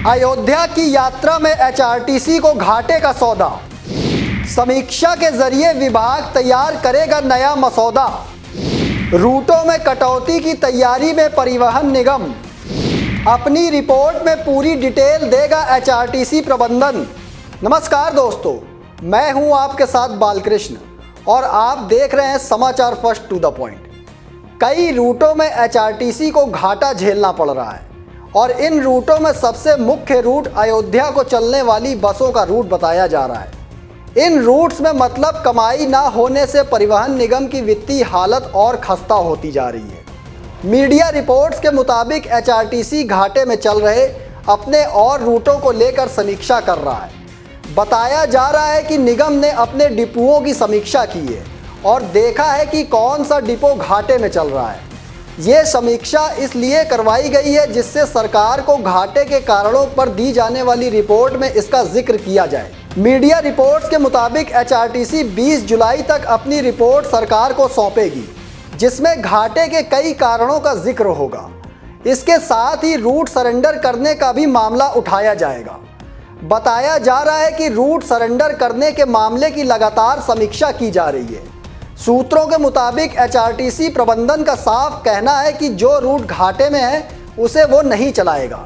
अयोध्या की यात्रा में एचआरटीसी को घाटे का सौदा। समीक्षा के जरिए विभाग तैयार करेगा नया मसौदा। रूटों में कटौती की तैयारी में परिवहन निगम। अपनी रिपोर्ट में पूरी डिटेल देगा एचआरटीसी प्रबंधन। नमस्कार दोस्तों, मैं हूं आपके साथ बालकृष्ण और आप देख रहे हैं समाचार फर्स्ट टू द पॉइंट। कई रूटों में एचआरटीसी को घाटा झेलना पड़ रहा है और इन रूटों में सबसे मुख्य रूट अयोध्या को चलने वाली बसों का रूट बताया जा रहा है। इन रूट्स में मतलब कमाई ना होने से परिवहन निगम की वित्तीय हालत और खस्ता होती जा रही है। मीडिया रिपोर्ट्स के मुताबिक एचआरटीसी घाटे में चल रहे अपने और रूटों को लेकर समीक्षा कर रहा है। बताया जा रहा है कि निगम ने अपने डिपुओं की समीक्षा की है और देखा है कि कौन सा डिपो घाटे में चल रहा है। ये समीक्षा इसलिए करवाई गई है जिससे सरकार को घाटे के कारणों पर दी जाने वाली रिपोर्ट में इसका जिक्र किया जाए। मीडिया रिपोर्ट्स के मुताबिक एचआरटीसी 20 जुलाई तक अपनी रिपोर्ट सरकार को सौंपेगी, जिसमें घाटे के कई कारणों का जिक्र होगा। इसके साथ ही रूट सरेंडर करने का भी मामला उठाया जाएगा। बताया जा रहा है कि रूट सरेंडर करने के मामले की लगातार समीक्षा की जा रही है। सूत्रों के मुताबिक एचआरटीसी प्रबंधन का साफ कहना है कि जो रूट घाटे में है उसे वो नहीं चलाएगा,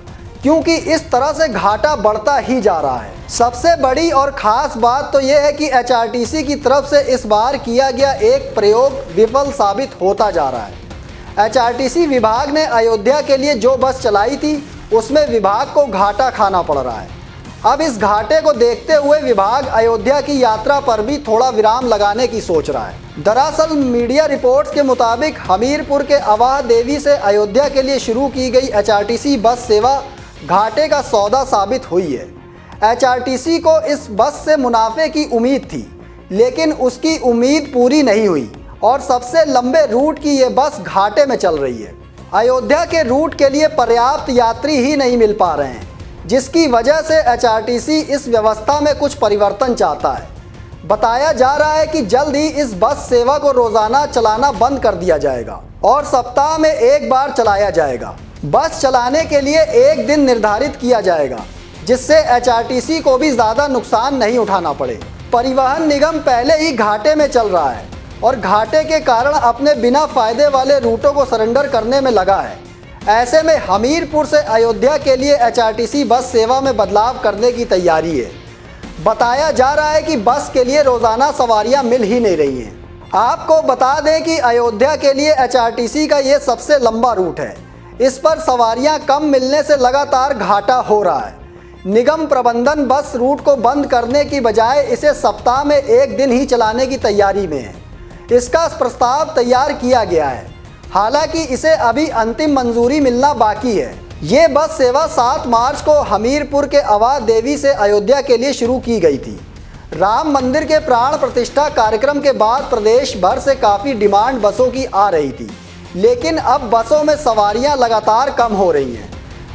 क्योंकि इस तरह से घाटा बढ़ता ही जा रहा है। सबसे बड़ी और ख़ास बात तो ये है कि एचआरटीसी की तरफ से इस बार किया गया एक प्रयोग विफल साबित होता जा रहा है। एचआरटीसी विभाग ने अयोध्या के लिए जो बस चलाई थी उसमें विभाग को घाटा खाना पड़ रहा है। अब इस घाटे को देखते हुए विभाग अयोध्या की यात्रा पर भी थोड़ा विराम लगाने की सोच रहा है। दरअसल मीडिया रिपोर्ट्स के मुताबिक हमीरपुर के अवाह देवी से अयोध्या के लिए शुरू की गई एचआरटीसी बस सेवा घाटे का सौदा साबित हुई है। एचआरटीसी को इस बस से मुनाफे की उम्मीद थी, लेकिन उसकी उम्मीद पूरी नहीं हुई और सबसे लंबे रूट की ये बस घाटे में चल रही है। अयोध्या के रूट के लिए पर्याप्त यात्री ही नहीं मिल पा रहे हैं, जिसकी वजह से एचआरटीसी इस व्यवस्था में कुछ परिवर्तन चाहता है। बताया जा रहा है कि जल्द ही इस बस सेवा को रोज़ाना चलाना बंद कर दिया जाएगा और सप्ताह में एक बार चलाया जाएगा। बस चलाने के लिए एक दिन निर्धारित किया जाएगा, जिससे एचआरटीसी को भी ज़्यादा नुकसान नहीं उठाना पड़े। परिवहन निगम पहले ही घाटे में चल रहा है और घाटे के कारण अपने बिना फ़ायदे वाले रूटों को सरेंडर करने में लगा है। ऐसे में हमीरपुर से अयोध्या के लिए एचआरटीसी बस सेवा में बदलाव करने की तैयारी है। बताया जा रहा है कि बस के लिए रोज़ाना सवारियां मिल ही नहीं रही हैं। आपको बता दें कि अयोध्या के लिए एचआरटीसी का ये सबसे लंबा रूट है। इस पर सवारियां कम मिलने से लगातार घाटा हो रहा है। निगम प्रबंधन बस रूट को बंद करने की बजाय इसे सप्ताह में एक दिन ही चलाने की तैयारी में है। इसका प्रस्ताव तैयार किया गया है, हालांकि इसे अभी अंतिम मंजूरी मिलना बाकी है। ये बस सेवा 7 मार्च को हमीरपुर के अवाह देवी से अयोध्या के लिए शुरू की गई थी। राम मंदिर के प्राण प्रतिष्ठा कार्यक्रम के बाद प्रदेश भर से काफ़ी डिमांड बसों की आ रही थी, लेकिन अब बसों में सवारियां लगातार कम हो रही हैं।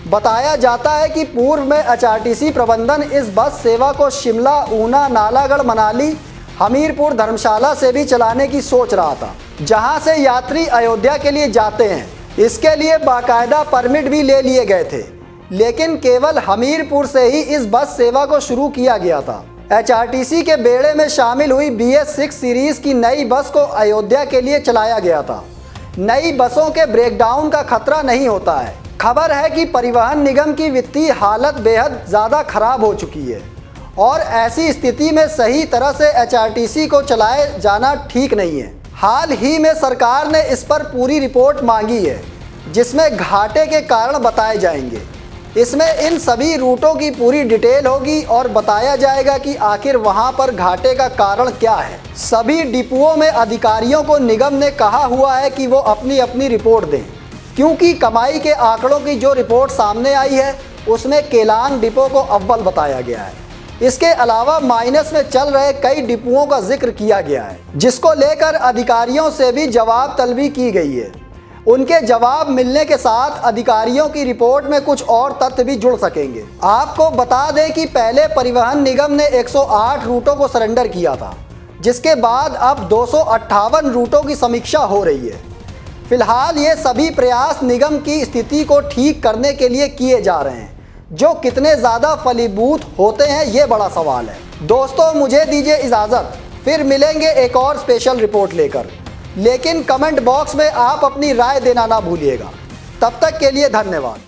बताया जाता है कि पूर्व में एचआरटीसी प्रबंधन इस बस सेवा को शिमला, ऊना, नालागढ़, मनाली, हमीरपुर, धर्मशाला से भी चलाने की सोच रहा था, जहां से यात्री अयोध्या के लिए जाते हैं। इसके लिए बाकायदा परमिट भी ले लिए गए थे, लेकिन केवल हमीरपुर से ही इस बस सेवा को शुरू किया गया था। एचआरटीसी के बेड़े में शामिल हुई BS6 सीरीज़ की नई बस को अयोध्या के लिए चलाया गया था। नई बसों के ब्रेकडाउन का खतरा नहीं होता है। खबर है कि परिवहन निगम की वित्तीय हालत बेहद ज़्यादा खराब हो चुकी है और ऐसी स्थिति में सही तरह से एचआरटीसी को चलाए जाना ठीक नहीं है। हाल ही में सरकार ने इस पर पूरी रिपोर्ट मांगी है, जिसमें घाटे के कारण बताए जाएंगे। इसमें इन सभी रूटों की पूरी डिटेल होगी और बताया जाएगा कि आखिर वहां पर घाटे का कारण क्या है। सभी डिपुओं में अधिकारियों को निगम ने कहा हुआ है कि वो अपनी अपनी रिपोर्ट दें, क्योंकि कमाई के आंकड़ों की जो रिपोर्ट सामने आई है उसमें केलांग डिपो को अव्वल बताया गया है। इसके अलावा माइनस में चल रहे कई डिपुओं का जिक्र किया गया है, जिसको लेकर अधिकारियों से भी जवाब तलबी की गई है। उनके जवाब मिलने के साथ अधिकारियों की रिपोर्ट में कुछ और तथ्य भी जुड़ सकेंगे। आपको बता दें कि पहले परिवहन निगम ने 108 रूटों को सरेंडर किया था, जिसके बाद अब 258 रूटों की समीक्षा हो रही है। फिलहाल ये सभी प्रयास निगम की स्थिति को ठीक करने के लिए किए जा रहे हैं, जो कितने ज़्यादा फलीभूत होते हैं ये बड़ा सवाल है। दोस्तों मुझे दीजिए इजाज़त, फिर मिलेंगे एक और स्पेशल रिपोर्ट लेकर। लेकिन कमेंट बॉक्स में आप अपनी राय देना ना भूलिएगा। तब तक के लिए धन्यवाद।